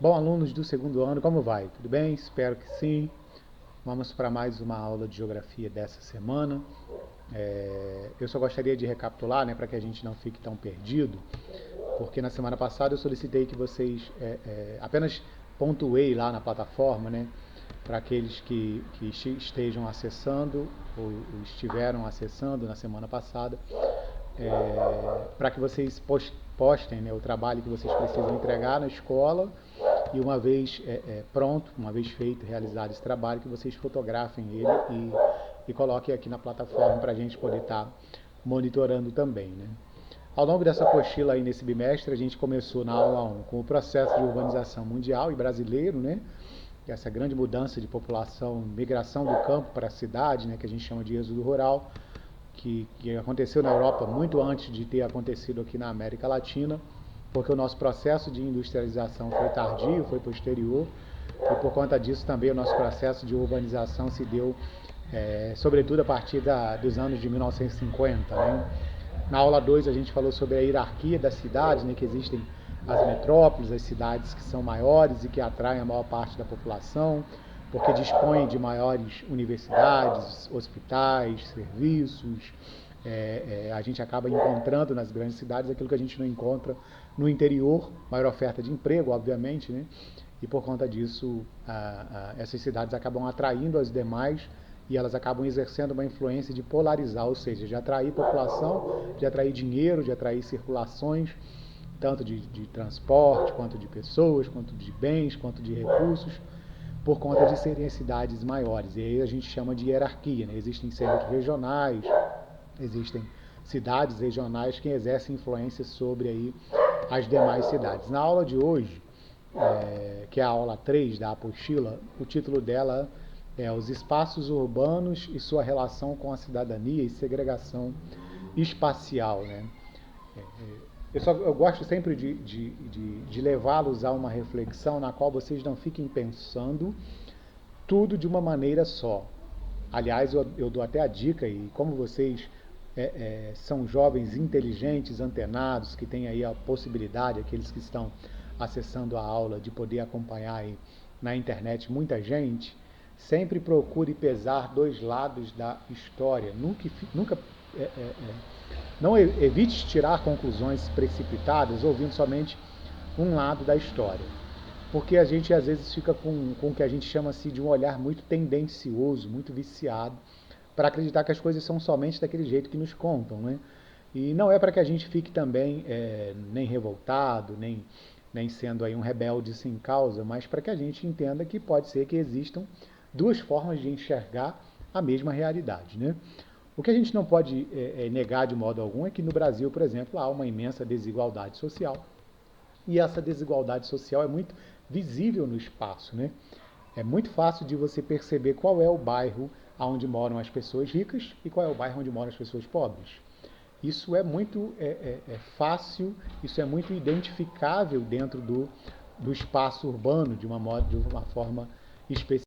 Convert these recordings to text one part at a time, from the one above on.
Bom, alunos do segundo ano, como vai? Tudo bem? Espero que sim. Vamos para mais uma aula de geografia dessa semana. Eu só gostaria de recapitular, né, para que a gente não fique tão perdido, porque na semana passada eu solicitei que vocês apenas pontuei lá na plataforma, né, para aqueles que estejam acessando ou estiveram acessando na semana passada, para que vocês postem, né, o trabalho que vocês precisam entregar na escola e uma vez pronto, uma vez feito, realizado esse trabalho, que vocês fotografem ele e coloquem aqui na plataforma para a gente poder estar monitorando também, né? Ao longo dessa apostila aí nesse bimestre, a gente começou na aula 1 com o processo de urbanização mundial e brasileiro, né? Essa grande mudança de população, migração do campo para a cidade, né, que a gente chama de êxodo rural, que aconteceu na Europa muito antes de ter acontecido aqui na América Latina, porque o nosso processo de industrialização foi tardio, foi posterior, e por conta disso também o nosso processo de urbanização se deu, sobretudo a partir dos anos de 1950. Né? Na aula 2 a gente falou sobre a hierarquia das cidades, né, que existem as metrópoles, as cidades que são maiores e que atraem a maior parte da população, porque dispõem de maiores universidades, hospitais, serviços. A gente acaba encontrando nas grandes cidades aquilo que a gente não encontra no interior, maior oferta de emprego, obviamente, né? E por conta disso, essas cidades acabam atraindo as demais e elas acabam exercendo uma influência de polarizar, ou seja, de atrair população, de atrair dinheiro, de atrair circulações, tanto de transporte, quanto de pessoas, quanto de bens, quanto de recursos, por conta de serem cidades maiores. E aí a gente chama de hierarquia, né? Existem centros regionais, existem cidades regionais que exercem influência sobre aí as demais cidades. Na aula de hoje, que é a aula 3 da apostila, o título dela é Os Espaços Urbanos e Sua Relação com a Cidadania e Segregação Espacial. Né? Eu gosto sempre de levá-los a uma reflexão na qual vocês não fiquem pensando tudo de uma maneira só. Aliás, eu dou até a dica, e como vocês são jovens inteligentes, antenados, que têm aí a possibilidade, aqueles que estão acessando a aula, de poder acompanhar aí na internet muita gente, sempre procure pesar dois lados da história. Nunca não evite tirar conclusões precipitadas ouvindo somente um lado da história. Porque a gente às vezes fica com o que a gente chama assim, de um olhar muito tendencioso, muito viciado, para acreditar que as coisas são somente daquele jeito que nos contam. Né? E não é para que a gente fique também nem revoltado, nem sendo aí um rebelde sem causa, mas para que a gente entenda que pode ser que existam duas formas de enxergar a mesma realidade. Né? O que a gente não pode negar de modo algum é que no Brasil, por exemplo, há uma imensa desigualdade social. E essa desigualdade social é muito visível no espaço. Né? É muito fácil de você perceber qual é o bairro onde moram as pessoas ricas e qual é o bairro onde moram as pessoas pobres. Isso é muito fácil, isso é muito identificável dentro do espaço urbano de uma forma específica.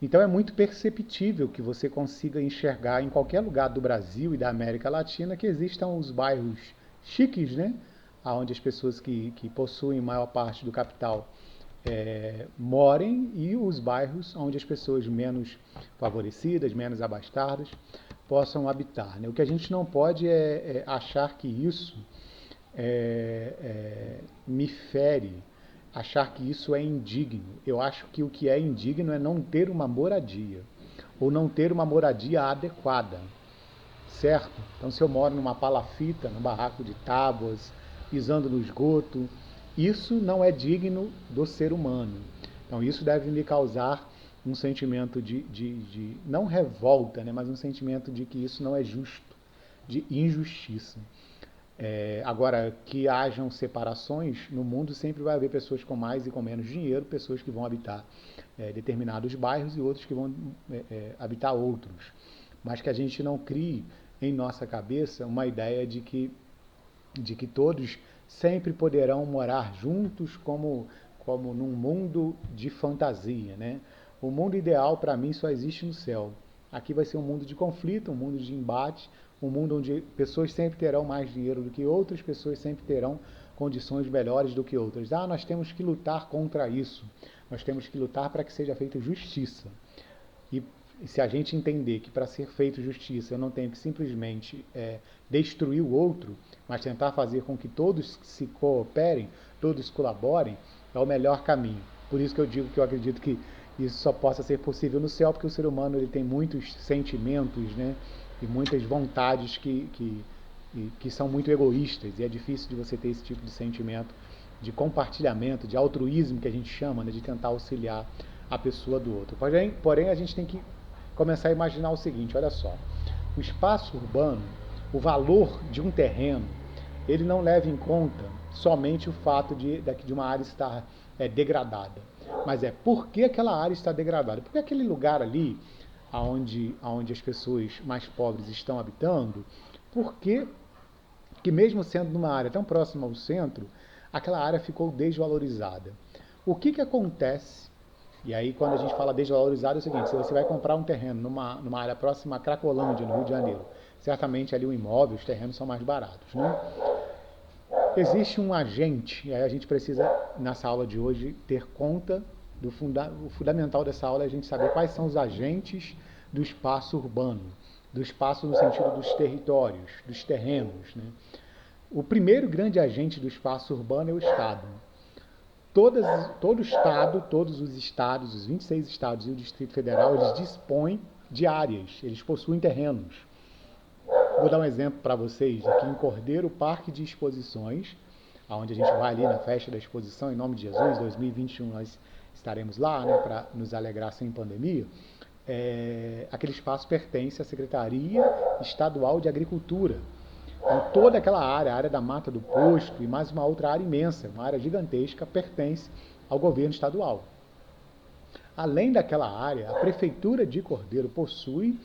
Então é muito perceptível que você consiga enxergar em qualquer lugar do Brasil e da América Latina que existam os bairros chiques, né? Onde as pessoas que possuem maior parte do capital morem, e os bairros onde as pessoas menos favorecidas, menos abastadas, possam habitar. Né? O que a gente não pode é achar que isso me fere, achar que isso é indigno. Eu acho que o que é indigno é não ter uma moradia, ou não ter uma moradia adequada, certo? Então, se eu moro numa palafita, num barraco de tábuas, pisando no esgoto, isso não é digno do ser humano. Então, isso deve me causar um sentimento de não revolta, né, mas um sentimento de que isso não é justo, de injustiça. Agora, que hajam separações, no mundo sempre vai haver pessoas com mais e com menos dinheiro, pessoas que vão habitar determinados bairros e outros que vão habitar outros. Mas que a gente não crie em nossa cabeça uma ideia de que todos sempre poderão morar juntos como num mundo de fantasia. Né? O mundo ideal, para mim, só existe no céu. Aqui vai ser um mundo de conflito, um mundo de embate, um mundo onde pessoas sempre terão mais dinheiro do que outras, pessoas sempre terão condições melhores do que outras. Nós temos que lutar contra isso, nós temos que lutar para que seja feita justiça. E se a gente entender que para ser feita justiça eu não tenho que simplesmente destruir o outro, mas tentar fazer com que todos se cooperem, todos colaborem, é o melhor caminho. Por isso que eu digo que eu acredito que isso só possa ser possível no céu, porque o ser humano ele tem muitos sentimentos, né, e muitas vontades que são muito egoístas, e é difícil de você ter esse tipo de sentimento de compartilhamento, de altruísmo que a gente chama, né, de tentar auxiliar a pessoa do outro. Porém, a gente tem que começar a imaginar o seguinte, olha só, o espaço urbano, o valor de um terreno, ele não leva em conta somente o fato de uma área estar degradada, mas por que aquela área está degradada? Porque aquele lugar ali, onde as pessoas mais pobres estão habitando, por que mesmo sendo numa área tão próxima ao centro, aquela área ficou desvalorizada? O que acontece? E aí, quando a gente fala desvalorizado, é o seguinte, se você vai comprar um terreno numa área próxima a Cracolândia, no Rio de Janeiro, certamente ali o imóvel, os terrenos são mais baratos, né? Existe um agente, e aí a gente precisa, nessa aula de hoje, ter conta o fundamental dessa aula é a gente saber quais são os agentes do espaço urbano, do espaço no sentido dos territórios, dos terrenos, né? O primeiro grande agente do espaço urbano é o Estado. Todo Estado, todos os estados, os 26 estados e o Distrito Federal, eles dispõem de áreas, eles possuem terrenos. Vou dar um exemplo para vocês, aqui em Cordeiro, Parque de Exposições, onde a gente vai ali na festa da exposição, em nome de Jesus, 2021 nós estaremos lá, né, para nos alegrar sem pandemia. Aquele espaço pertence à Secretaria Estadual de Agricultura. Então, toda aquela área, a área da Mata do Posto e mais uma outra área imensa, uma área gigantesca, pertence ao governo estadual. Além daquela área, a Prefeitura de Cordeiro possui,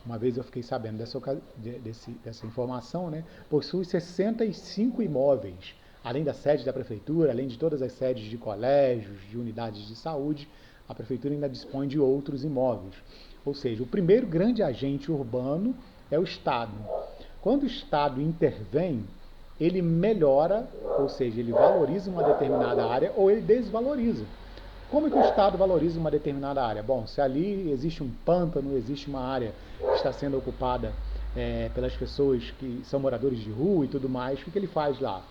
uma vez eu fiquei sabendo dessa informação, né, possui 65 imóveis, além da sede da Prefeitura, além de todas as sedes de colégios, de unidades de saúde, a Prefeitura ainda dispõe de outros imóveis. Ou seja, o primeiro grande agente urbano é o Estado. Quando o Estado intervém, ele melhora, ou seja, ele valoriza uma determinada área ou ele desvaloriza. Como é que o Estado valoriza uma determinada área? Bom, se ali existe um pântano, existe uma área que está sendo ocupada pelas pessoas que são moradores de rua e tudo mais, o que ele faz lá?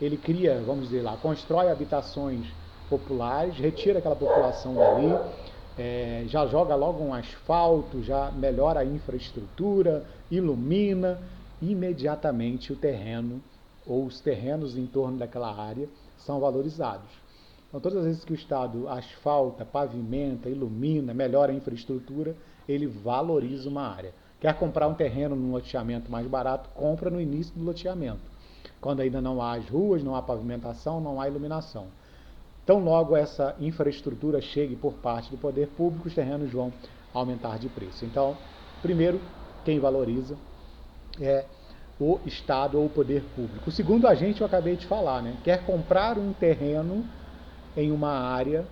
Ele cria, vamos dizer lá, constrói habitações populares, retira aquela população dali, já joga logo um asfalto, já melhora a infraestrutura, ilumina, imediatamente o terreno ou os terrenos em torno daquela área são valorizados. Então, todas as vezes que o Estado asfalta, pavimenta, ilumina, melhora a infraestrutura, ele valoriza uma área. Quer comprar um terreno num loteamento mais barato, compra no início do loteamento, quando ainda não há as ruas, não há pavimentação, não há iluminação. Tão logo essa infraestrutura chegue por parte do poder público, os terrenos vão aumentar de preço. Então, primeiro, quem valoriza é o Estado ou o poder público. O segundo agente eu acabei de falar, né? Quer comprar um terreno em uma área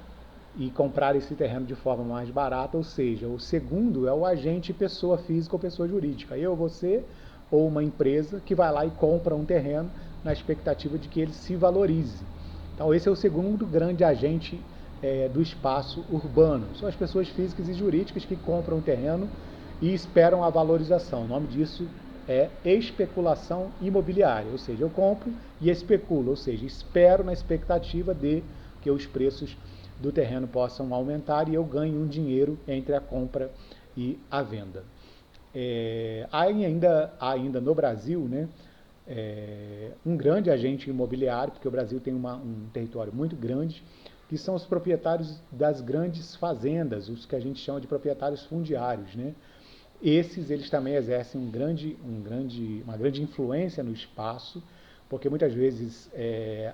e comprar esse terreno de forma mais barata, ou seja, o segundo é o agente pessoa física ou pessoa jurídica. Eu, você ou uma empresa que vai lá e compra um terreno na expectativa de que ele se valorize. Então esse é o segundo grande agente do espaço urbano. São as pessoas físicas e jurídicas que compram um terreno e esperam a valorização. O nome disso é especulação imobiliária, ou seja, eu compro e especulo, ou seja, espero na expectativa de que os preços do terreno possam aumentar e eu ganho um dinheiro entre a compra e a venda. Há ainda no Brasil, né, um grande agente imobiliário, porque o Brasil tem um território muito grande, que são os proprietários das grandes fazendas, os que a gente chama de proprietários fundiários, né? Eles também exercem uma grande influência no espaço, porque muitas vezes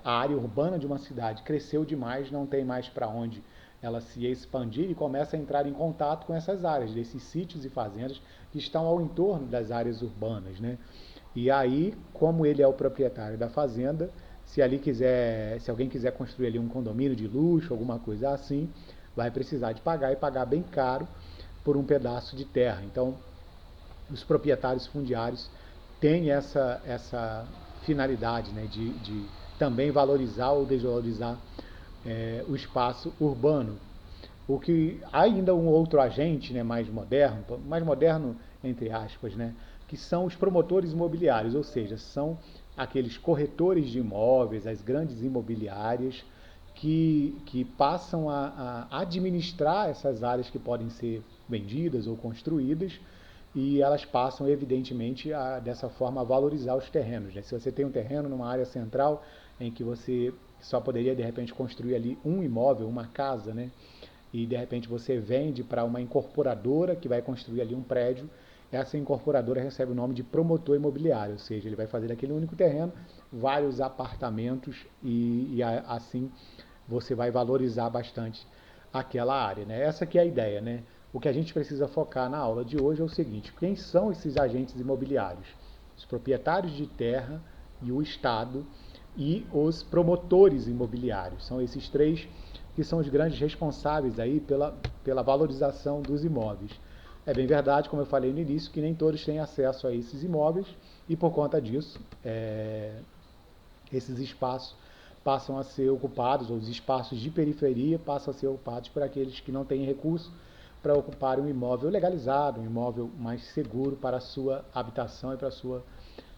a área urbana de uma cidade cresceu demais, não tem mais para onde ela se expandir e começa a entrar em contato com essas áreas, desses sítios e fazendas que estão ao entorno das áreas urbanas, né? E aí, como ele é o proprietário da fazenda, se alguém quiser construir ali um condomínio de luxo, alguma coisa assim, vai precisar de pagar e pagar bem caro por um pedaço de terra. Então, os proprietários fundiários têm essa finalidade, né, de também valorizar ou desvalorizar o espaço urbano. O que há ainda um outro agente, né, mais moderno entre aspas, né, que são os promotores imobiliários, ou seja, são aqueles corretores de imóveis, as grandes imobiliárias que passam a administrar essas áreas que podem ser vendidas ou construídas, e elas passam, evidentemente, dessa forma, a valorizar os terrenos, né? Se você tem um terreno numa área central em que você só poderia, de repente, construir ali um imóvel, uma casa, né? E, de repente, você vende para uma incorporadora que vai construir ali um prédio, essa incorporadora recebe o nome de promotor imobiliário, ou seja, ele vai fazer daquele único terreno vários apartamentos e assim você vai valorizar bastante aquela área, né? Essa que é a ideia, né? O que a gente precisa focar na aula de hoje é o seguinte: quem são esses agentes imobiliários? Os proprietários de terra e o Estado e os promotores imobiliários. São esses três que são os grandes responsáveis aí pela valorização dos imóveis. É bem verdade, como eu falei no início, que nem todos têm acesso a esses imóveis e por conta disso, esses espaços passam a ser ocupados, ou os espaços de periferia passam a ser ocupados por aqueles que não têm recurso para ocupar um imóvel legalizado, um imóvel mais seguro para a sua habitação e para a sua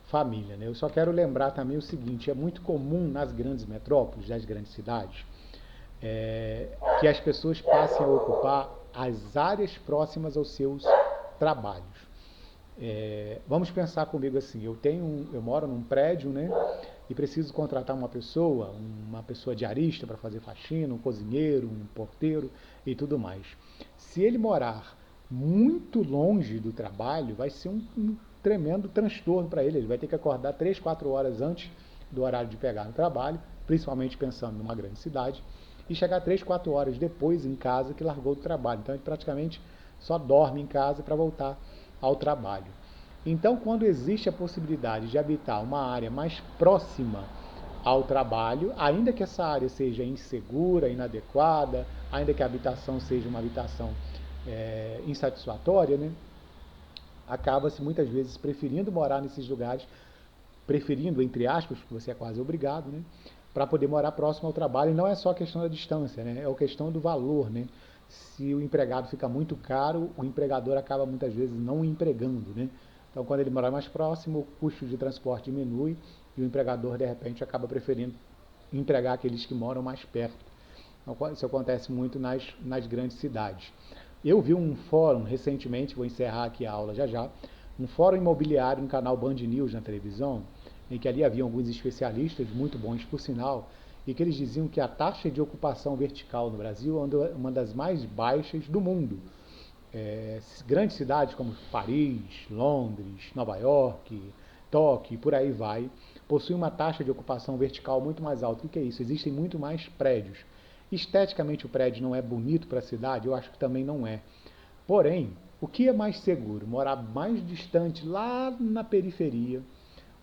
família, né? Eu só quero lembrar também o seguinte: é muito comum nas grandes metrópoles, nas grandes cidades, que as pessoas passem a ocupar as áreas próximas aos seus trabalhos. Vamos pensar comigo assim: eu moro num prédio, né? E preciso contratar uma pessoa diarista para fazer faxina, um cozinheiro, um porteiro e tudo mais. Se ele morar muito longe do trabalho, vai ser um tremendo transtorno para ele. Ele vai ter que acordar 3, 4 horas antes do horário de pegar no trabalho, principalmente pensando numa grande cidade, e chegar 3, 4 horas depois em casa que largou do trabalho. Então ele praticamente só dorme em casa para voltar ao trabalho. Então, quando existe a possibilidade de habitar uma área mais próxima ao trabalho, ainda que essa área seja insegura, inadequada, ainda que a habitação seja uma habitação insatisfatória, né, acaba-se muitas vezes preferindo morar nesses lugares, preferindo, entre aspas, porque você é quase obrigado, né, para poder morar próximo ao trabalho. E não é só a questão da distância, né, é a questão do valor, né. Se o empregado fica muito caro, o empregador acaba muitas vezes não empregando, né. Então, quando ele morar mais próximo, o custo de transporte diminui e o empregador, de repente, acaba preferindo empregar aqueles que moram mais perto. Então, isso acontece muito nas grandes cidades. Eu vi um fórum recentemente, vou encerrar aqui a aula já já, um fórum imobiliário no canal Band News na televisão, em que ali havia alguns especialistas, muito bons por sinal, e que eles diziam que a taxa de ocupação vertical no Brasil é uma das mais baixas do mundo. Grandes cidades como Paris, Londres, Nova York, Tóquio e por aí vai, possuem uma taxa de ocupação vertical muito mais alta. O que é isso? Existem muito mais prédios. Esteticamente o prédio não é bonito para a cidade? Eu acho que também não é. Porém, o que é mais seguro? Morar mais distante, lá na periferia.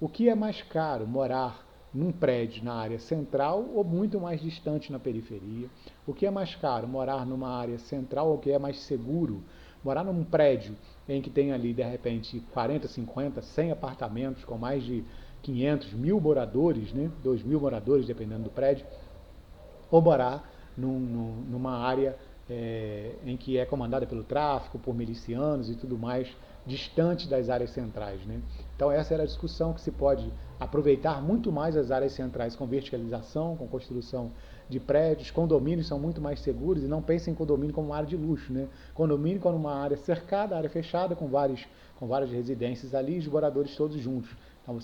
O que é mais caro? Morar num prédio na área central ou muito mais distante na periferia? O que é mais caro? Morar numa área central ou o que é mais seguro? Morar num prédio em que tem ali, de repente, 40, 50, 100 apartamentos com mais de 500, 1.000 moradores, né? 2.000 moradores, dependendo do prédio, ou morar numa área em que é comandada pelo tráfico, por milicianos e tudo mais, distante das áreas centrais, né? Então essa era a discussão, que se pode aproveitar muito mais as áreas centrais com verticalização, com construção de prédios. Condomínios são muito mais seguros, e não pensem em condomínio como uma área de luxo, né? Condomínio como uma área cercada, área fechada, com várias residências ali, os moradores todos juntos. Então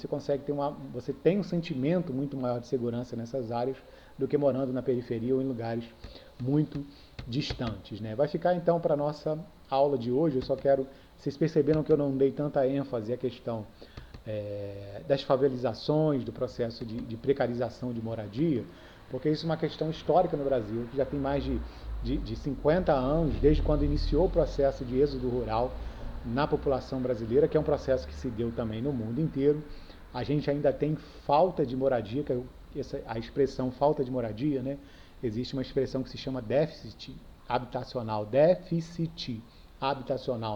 você tem um sentimento muito maior de segurança nessas áreas do que morando na periferia ou em lugares muito distantes, né? Vai ficar então para a nossa aula de hoje. Eu só quero, vocês perceberam que eu não dei tanta ênfase à questão das favelizações, do processo de precarização de moradia, porque isso é uma questão histórica no Brasil, que já tem mais de 50 anos, desde quando iniciou o processo de êxodo rural na população brasileira, que é um processo que se deu também no mundo inteiro. A gente ainda tem falta de moradia, que a expressão falta de moradia, né? Existe uma expressão que se chama déficit habitacional,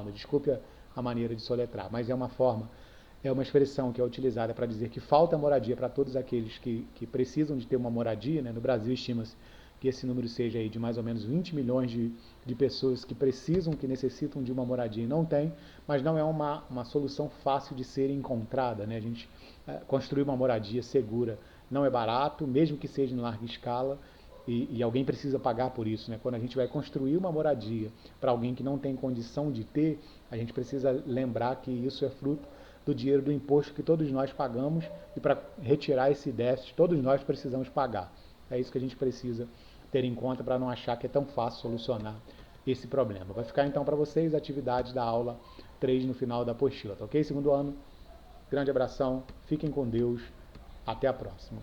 né? Desculpe a maneira de soletrar, mas é uma forma é uma expressão que é utilizada para dizer que falta moradia para todos aqueles que precisam de ter uma moradia, né? No Brasil estima-se que esse número seja aí de mais ou menos 20 milhões de pessoas que precisam, que necessitam de uma moradia e não tem, mas não é uma solução fácil de ser encontrada, né? A gente construir uma moradia segura não é barato, mesmo que seja em larga escala, e alguém precisa pagar por isso, né? Quando a gente vai construir uma moradia para alguém que não tem condição de ter, a gente precisa lembrar que isso é fruto do dinheiro do imposto que todos nós pagamos, e para retirar esse déficit todos nós precisamos pagar. É isso que a gente precisa ter em conta para não achar que é tão fácil solucionar esse problema. Vai ficar então para vocês a atividade da aula 3 no final da apostila, tá ok? Segundo ano, grande abração, fiquem com Deus, até a próxima.